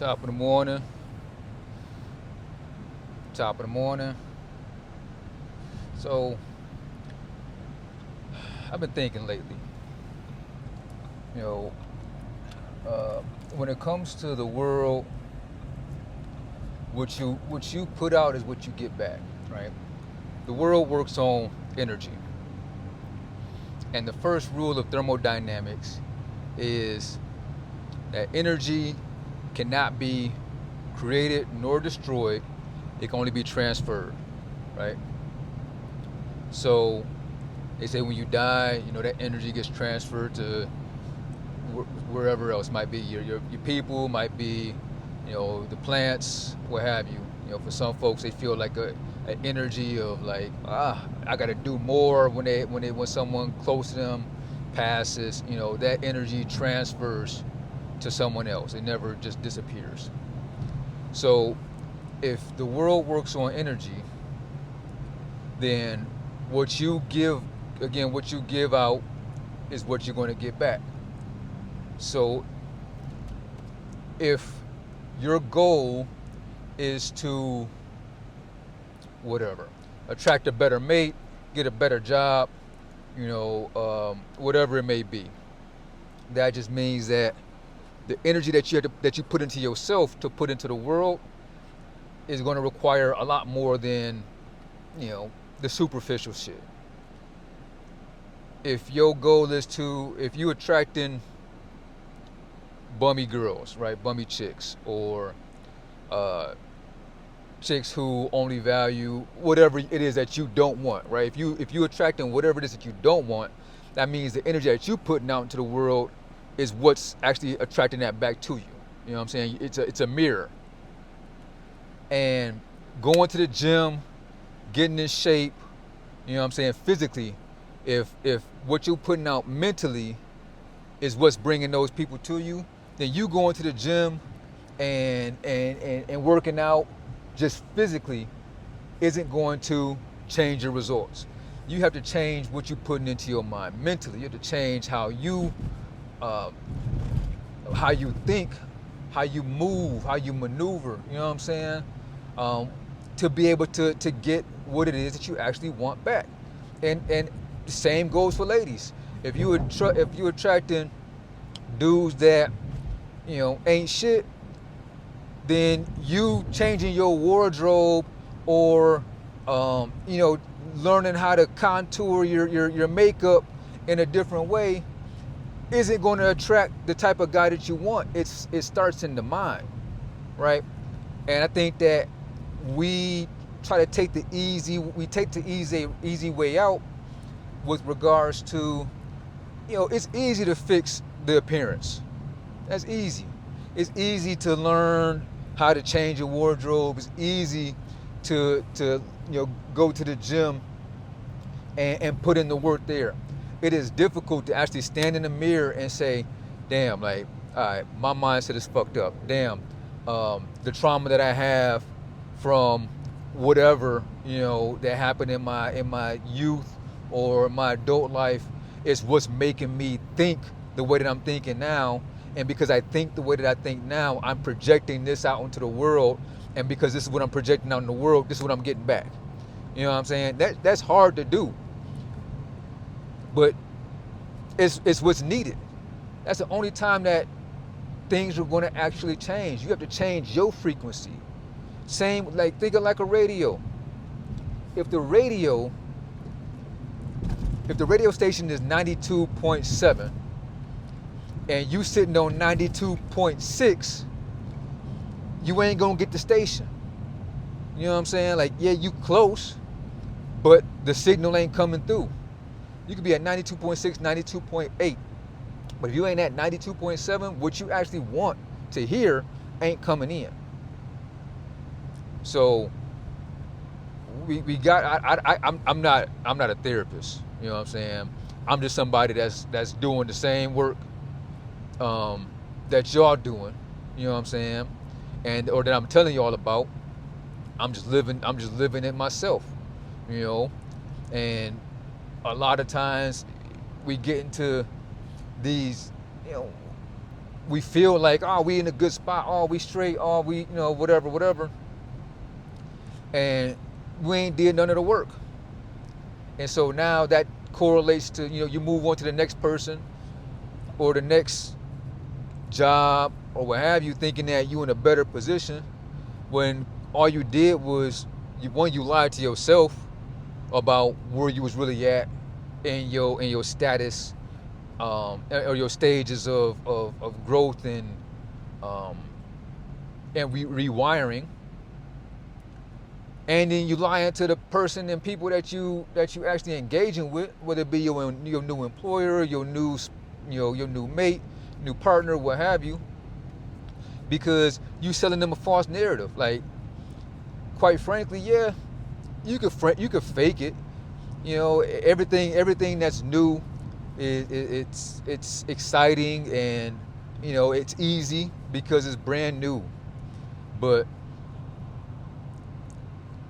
Top of the morning. Top of the morning. So I've been thinking lately. You know, when it comes to the world, what you put out is what you get back, right? The world works on energy, and the first rule of thermodynamics is that energy cannot be created nor destroyed. It can only be transferred, right? So they say when you die, that energy gets transferred to wherever else. Might be your people, might be the plants, what have you. For some folks, they feel like an energy of like, I got to do more when someone close to them passes. That energy transfers to someone else. It never just disappears. So if the world works on energy, then what you give what you give out is what you're going to get back. So if your goal is to whatever, attract a better mate, get a better job, whatever it may be, that just means that the energy that you put into yourself to put into the world is going to require a lot more than the superficial shit. If your goal is if you attracting bummy girls, right, bummy chicks, or chicks who only value whatever it is that you don't want, right? If you attracting whatever it is that you don't want, that means the energy that you putting out into the world is what's actually attracting that back to you. You know what I'm saying? It's a mirror. And going to the gym, getting in shape, physically, if what you're putting out mentally is what's bringing those people to you, then you going to the gym and working out just physically isn't going to change your results. You have to change what you're putting into your mind mentally. You have to change how you think, how you move, how you maneuver. You know what I'm saying? To be able to get what it is that you actually want back. And the same goes for ladies. If you attracting dudes that ain't shit, then you changing your wardrobe or learning how to contour your makeup in a different way isn't going to attract the type of guy that you want. It starts in the mind, right? And I think that we try to take the easy way out with regards to, it's easy to fix the appearance. That's easy. It's easy to learn how to change your wardrobe. It's easy to go to the gym and put in the work there. It is difficult to actually stand in the mirror and say, damn, like, all right, my mindset is fucked up. Damn, the trauma that I have from whatever that happened in my youth or my adult life is what's making me think the way that I'm thinking now. And because I think the way that I think now, I'm projecting this out into the world. And because this is what I'm projecting out in the world, this is what I'm getting back. You know what I'm saying? That's hard to do. But it's what's needed. That's the only time that things are going to actually change. You have to change your frequency. Same, like, think of like a radio. If the radio station is 92.7 and you sitting on 92.6, you ain't gonna get the station. You know what I'm saying? Like, yeah, you close, but the signal ain't coming through. You could be at 92.6, 92.8, but if you ain't at 92.7, what you actually want to hear ain't coming in. So we got. I'm not a therapist. You know what I'm saying? I'm just somebody that's doing the same work that y'all doing. You know what I'm saying? Or that I'm telling y'all about. I'm just living it myself. And a lot of times we get into these we feel like, oh, we in a good spot, oh, we straight, oh, we, whatever, and we ain't did none of the work. And so now that correlates to, you move on to the next person or the next job or what have you, thinking that you in a better position when all you did was you lied to yourself about where you was really at in your status, or your stages of growth um, and rewiring, and then you lying to the person and people that you actually engaging with, whether it be your new employer, your new mate, new partner, what have you, because you selling them a false narrative. Like, quite frankly, yeah, you could fake it. Everything that's new, it's exciting, and it's easy because it's brand new. But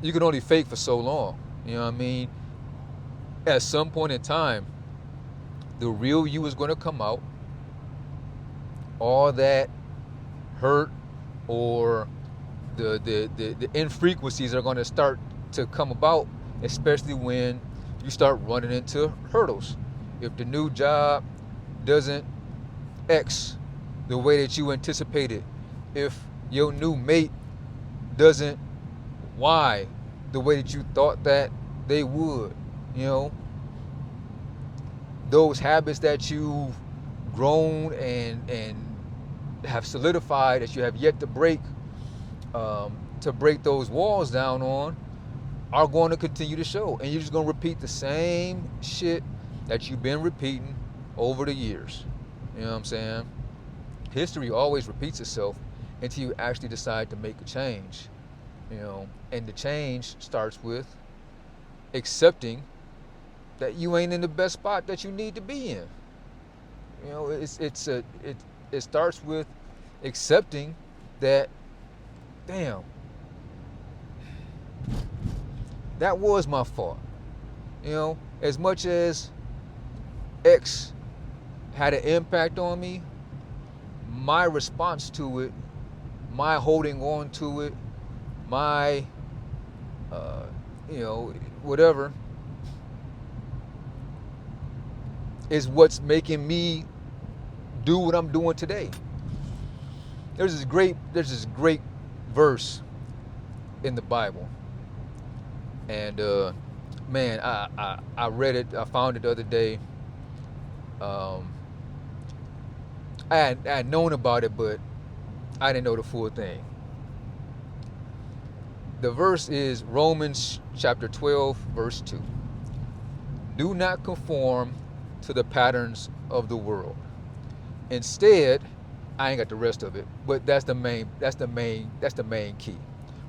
you can only fake for so long. You know what I mean? At some point in time, the real you is going to come out. All that hurt or the infrequencies are going to start to come about, especially when you start running into hurdles. If the new job doesn't X the way that you anticipated, if your new mate doesn't Y the way that you thought that they would, those habits that you've grown and have solidified that you have yet to break those walls down on, are going to continue to show, and you're just going to repeat the same shit that you've been repeating over the years. You know what I'm saying? History always repeats itself until you actually decide to make a change. And the change starts with accepting that you ain't in the best spot that you need to be in. It starts with accepting that, damn, that was my fault. As much as X had an impact on me, my response to it, my holding on to it, my whatever, is what's making me do what I'm doing today. There's this great verse in the Bible, and man, I read it. I found it the other day. I had known about it, but I didn't know the full thing. The verse is Romans chapter 12, verse 2. Do not conform to the patterns of the world. Instead, I ain't got the rest of it, but that's the main key,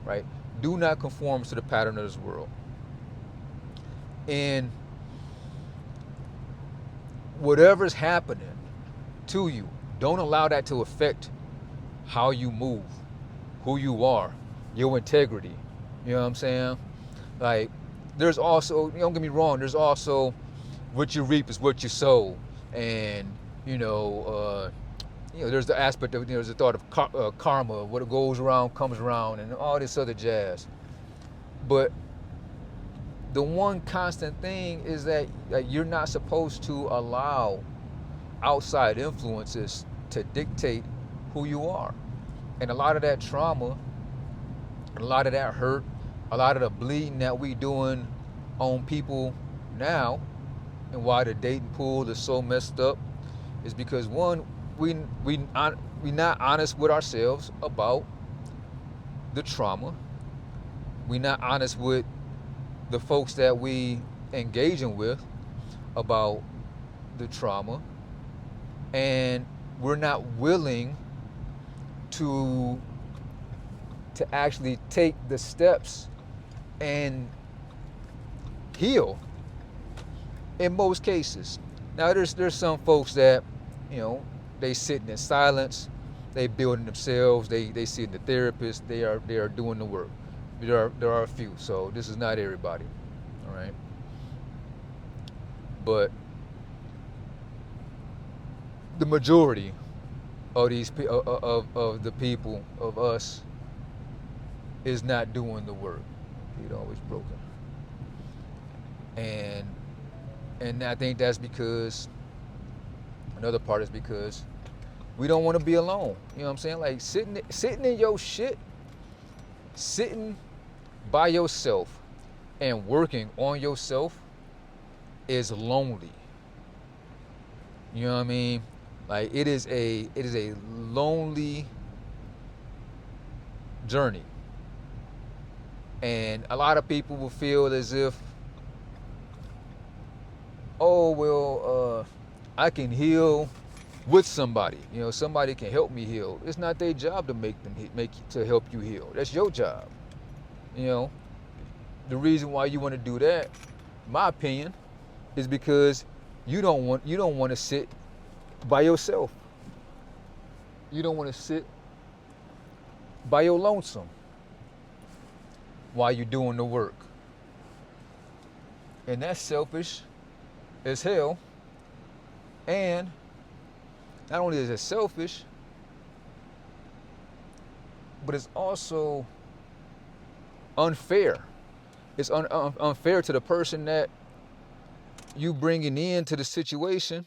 right? Do not conform to the pattern of this world. And whatever's happening to you, don't allow that to affect how you move, who you are, your integrity. You know what I'm saying? Like, there's also, don't get me wrong, there's also what you reap is what you sow. And, there's the aspect of, there's the thought of karma, what goes around comes around, and all this other jazz. But the one constant thing is that you're not supposed to allow outside influences to dictate who you are. And a lot of that trauma, a lot of that hurt, a lot of the bleeding that we doing on people now, and why the dating pool is so messed up, is because, one, we not honest with ourselves about the trauma. We not honest with the folks that we engaging with about the trauma, and we're not willing to actually take the steps and heal in most cases. Now there's some folks that, they sitting in silence, they building themselves, they see the therapist, they are doing the work. There are a few, so this is not everybody, all right? But the majority of these of the people of us is not doing the work. It always broken, and I think that's because another part is because we don't want to be alone. You know what I'm saying? Like sitting in your shit, sitting by yourself and working on yourself is lonely. You know what I mean? Like it is a lonely journey. And a lot of people will feel as if, oh well, I can heal with somebody. You know, somebody can help me heal. It's not their job to make to help you heal. That's your job. You know, the reason why you want to do that, my opinion, is because you don't want to sit by yourself. You don't want to sit by your lonesome while you're doing the work. And that's selfish as hell. And not only is it selfish, but it's also unfair. It's unfair to the person that you bringing into the situation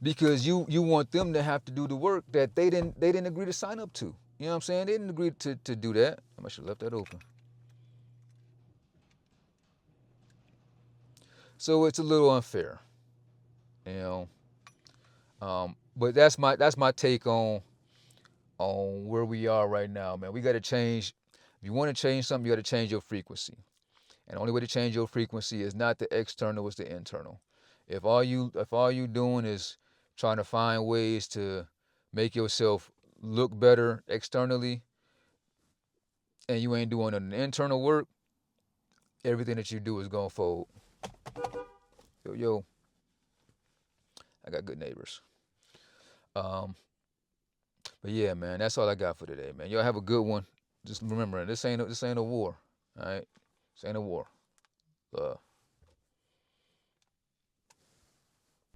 because you want them to have to do the work that they didn't agree to sign up to. You know what I'm saying? They didn't agree to do that. I should have left that open. So it's a little unfair, you know. But that's my take on where we are right now, man. We got to change. If you want to change something, you got to change your frequency. And the only way to change your frequency is not the external, it's the internal. If all you doing is trying to find ways to make yourself look better externally, and you ain't doing an internal work, everything that you do is gonna fold. Yo, I got good neighbors. Um, but yeah, man, that's all I got for today, man. Y'all have a good one. Just remember, this ain't a war. All right, this ain't a war. Love.